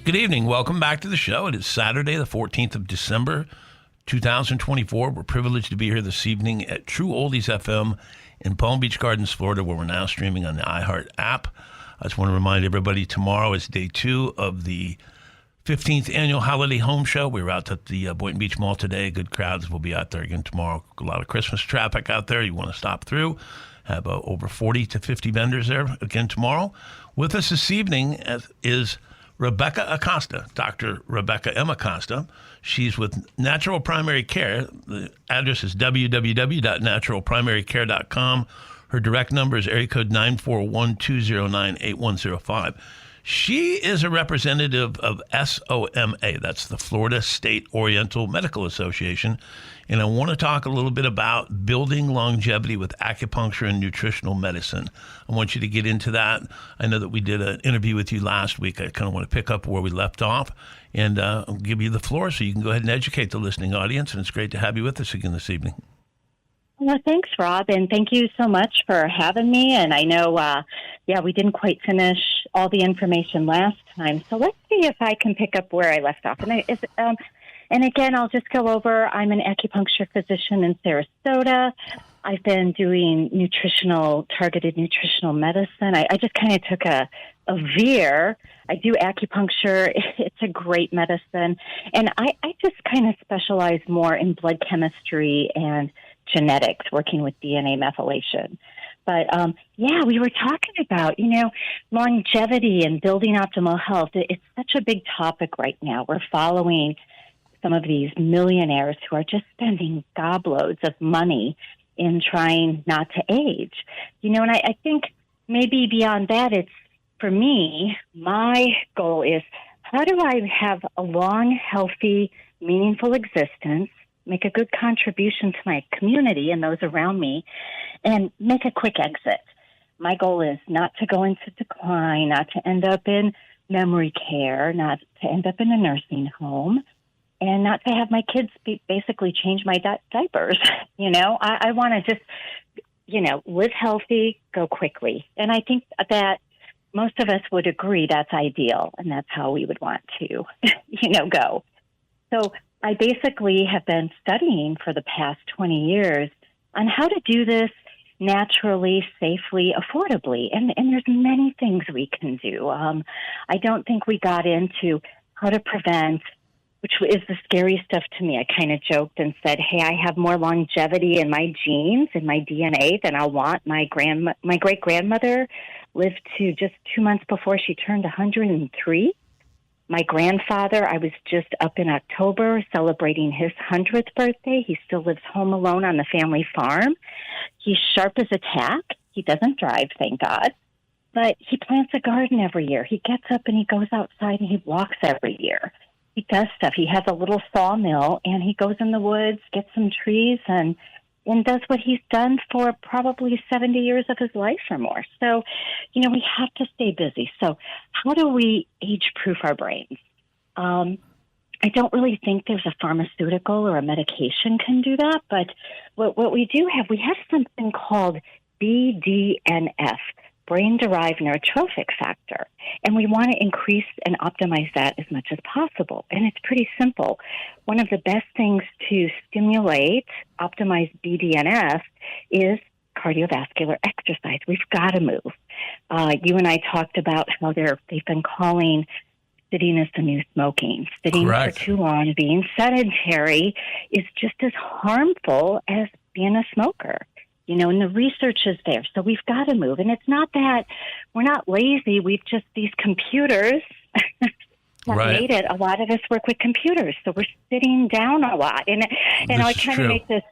Good evening. Welcome back to the show. It is Saturday, the 14th of December, 2024. We're privileged to be here this evening at True Oldies FM in Palm Beach Gardens, Florida, where we're now streaming on the iHeart app. I just want to remind everybody tomorrow is day 2 of the 15th annual Holiday Home Show. We were out at the Boynton Beach Mall today. Good crowds will be out there again tomorrow. A lot of Christmas traffic out there. You want to stop through. Have over 40 to 50 vendors there again tomorrow. With us this evening is Rebecca Acosta, Dr. Rebecca M. Acosta. She's with Natural Primary Care. The address is www.naturalprimarycare.com. Her direct number is area code 941-209-8105. She is a representative of SOMA. That's the Florida State Oriental Medical Association. And I want to talk a little bit about building longevity with acupuncture and nutritional medicine. I want you to get into that. I know that we did an interview with you last week. I kind of want to pick up where we left off and I'll give you the floor so you can go ahead and educate the listening audience. And it's great to have you with us again this evening. Well, thanks, Rob, and thank you so much for having me. And I know, we didn't quite finish all the information last time, so let's see if I can pick up where I left off. And again, I'll just go over, I'm an acupuncture physician in Sarasota. I've been doing targeted nutritional medicine. I just kind of took a veer. I do acupuncture. It's a great medicine. And I just kind of specialize more in blood chemistry and genetics, working with DNA methylation. But, we were talking about, longevity and building optimal health. It's such a big topic right now. We're following some of these millionaires who are just spending gobloads of money in trying not to age. And I think maybe beyond that, it's, for me, my goal is, how do I have a long, healthy, meaningful existence, make a good contribution to my community and those around me, and make a quick exit? My goal is not to go into decline, not to end up in memory care, not to end up in a nursing home, and not to have my kids basically change my diapers. I want to just, live healthy, go quickly. And I think that most of us would agree that's ideal, and that's how we would want to, go. So I basically have been studying for the past 20 years on how to do this naturally, safely, affordably. And there's many things we can do. I don't think we got into how to prevent, which is the scary stuff to me. I kind of joked and said, hey, I have more longevity in my genes, in my DNA, than I'll want. My great-grandmother lived to just 2 months before she turned 103. My grandfather, I was just up in October celebrating his 100th birthday. He still lives home alone on the family farm. He's sharp as a tack. He doesn't drive, thank God. But he plants a garden every year. He gets up and he goes outside and he walks every year. He does stuff. He has a little sawmill and he goes in the woods, gets some trees, and does what he's done for probably 70 years of his life or more. So, we have to stay busy. So how do we age-proof our brains? I don't really think there's a pharmaceutical or a medication can do that, but what we do have, we have something called BDNF, brain-derived neurotrophic factor, and we want to increase and optimize that as much as possible. And it's pretty simple. One of the best things to stimulate, optimize BDNF is cardiovascular exercise. We've got to move. You and I talked about how they've been calling sitting is the new smoking. Sitting Correct. For too long, being sedentary is just as harmful as being a smoker. And the research is there. So we've got to move. And it's not that we're not lazy. We've just, these computers have made it. A lot of us work with computers. So we're sitting down a lot. And I kind of make this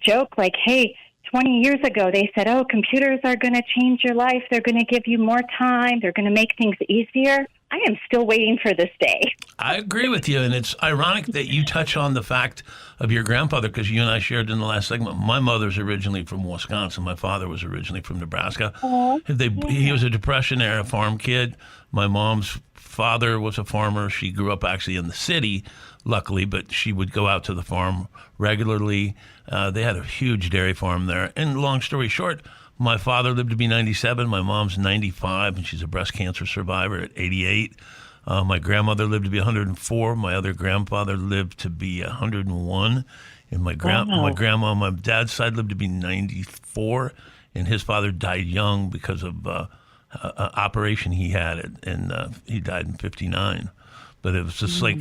joke like, hey, 20 years ago, they said, computers are going to change your life. They're going to give you more time. They're going to make things easier. I am still waiting for this day. I agree with you, and it's ironic that you touch on the fact of your grandfather, because you and I shared in the last segment, my mother's originally from Wisconsin. My father was originally from Nebraska. He was a Depression-era farm kid. My mom's father was a farmer. She grew up actually in the city, luckily, but she would go out to the farm regularly. They had a huge dairy farm there. And long story short, my father lived to be 97. My mom's 95, and she's a breast cancer survivor at 88. My grandmother lived to be 104. My other grandfather lived to be 101. And my grandma on my dad's side lived to be 94. And his father died young because of an operation he had, and he died in 59. But it was just like,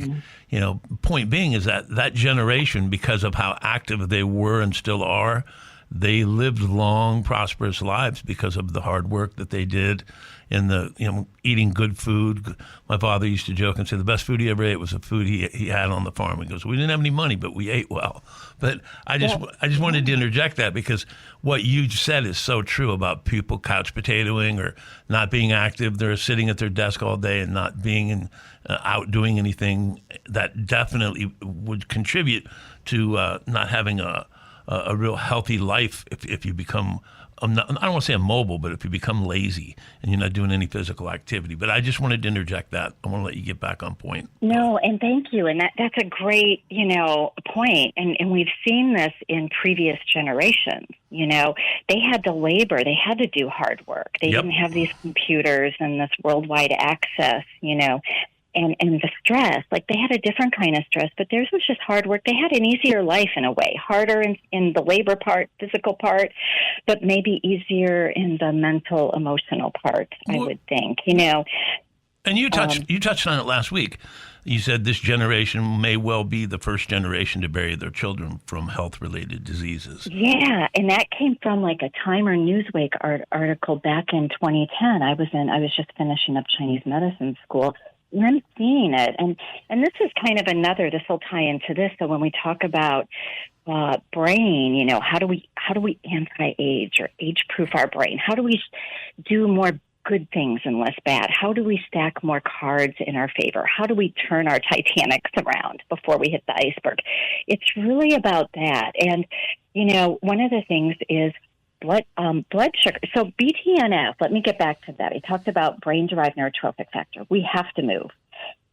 point being is that generation, because of how active they were and still are, they lived long, prosperous lives because of the hard work that they did and the, eating good food. My father used to joke and say the best food he ever ate was the food he had on the farm. He goes, we didn't have any money, but we ate well. But I just wanted to interject that because what you said is so true about people couch potatoing or not being active. They're sitting at their desk all day and not being out doing anything. That definitely would contribute to not having a real healthy life if you become, I don't want to say immobile, but if you become lazy and you're not doing any physical activity. But I just wanted to interject that. I want to let you get back on point. No, and thank you. And that's a great, point. And we've seen this in previous generations. They had to labor. They had to do hard work. They didn't have these computers and this worldwide access, And the stress, like they had a different kind of stress, but theirs was just hard work. They had an easier life in a way, harder in the labor part, physical part, but maybe easier in the mental, emotional part, I would think, And you touched on it last week. You said this generation may well be the first generation to bury their children from health-related diseases. Yeah, and that came from like a Time or Newsweek article back in 2010. I was just finishing up Chinese medicine school. And I'm seeing it. And this is kind of this will tie into this. So when we talk about brain, how do we anti-age or age-proof our brain? How do we do more good things and less bad? How do we stack more cards in our favor? How do we turn our Titanics around before we hit the iceberg? It's really about that. And, one of the things is blood sugar. So BDNF, let me get back to that. I talked about brain-derived neurotrophic factor. We have to move.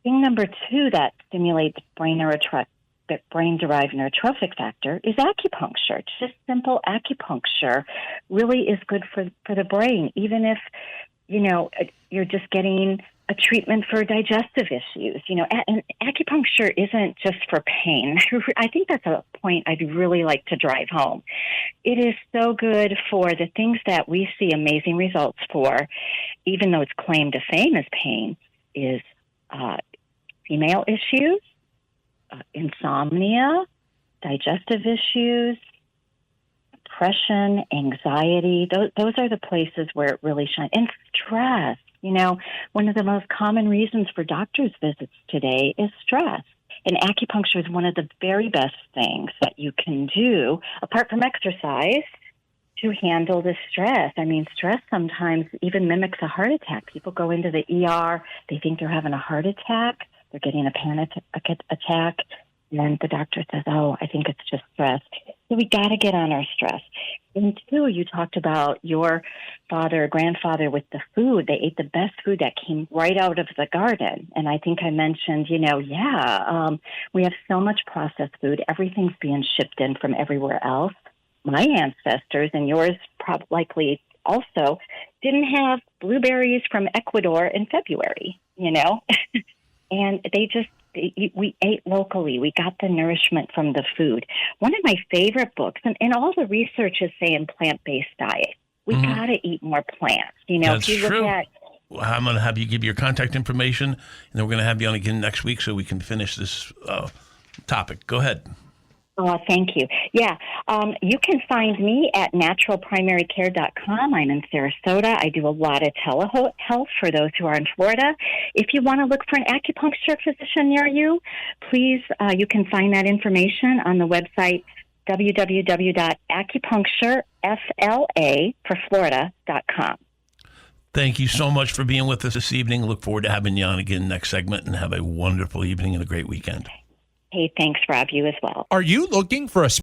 Thing number 2 that stimulates brain-derived neurotrophic factor is acupuncture. Just simple acupuncture really is good for the brain, even if, you're just getting a treatment for digestive issues. And acupuncture isn't just for pain. I think that's a point I'd really like to drive home. It is so good for the things that we see amazing results for, even though its claim to fame as pain, is female issues, insomnia, digestive issues, depression, anxiety. Those are the places where it really shines. And stress. One of the most common reasons for doctor's visits today is stress. And acupuncture is one of the very best things that you can do, apart from exercise, to handle the stress. I mean, stress sometimes even mimics a heart attack. People go into the ER, they think they're having a heart attack, they're getting a panic attack, and the doctor says, oh, I think it's just stress. So we got to get on our stress. And 2, you talked about your father or grandfather with the food. They ate the best food that came right out of the garden. And I think I mentioned, we have so much processed food. Everything's being shipped in from everywhere else. My ancestors, and yours likely also, didn't have blueberries from Ecuador in February, And we ate locally. We got the nourishment from the food. One of my favorite books, and all the research is saying plant-based diet. We got to eat more plants. That's if you true. Look at, I'm going to have you give your contact information, and then we're going to have you on again next week so we can finish this topic. Go ahead. Oh, thank you. Yeah, you can find me at naturalprimarycare.com. I'm in Sarasota. I do a lot of telehealth for those who are in Florida. If you want to look for an acupuncture physician near you, please, you can find that information on the website www.acupunctureflaforflorida.com. Thank you so much for being with us this evening. Look forward to having you on again next segment, and have a wonderful evening and a great weekend. Hey, thanks, Rob. You as well. Are you looking for a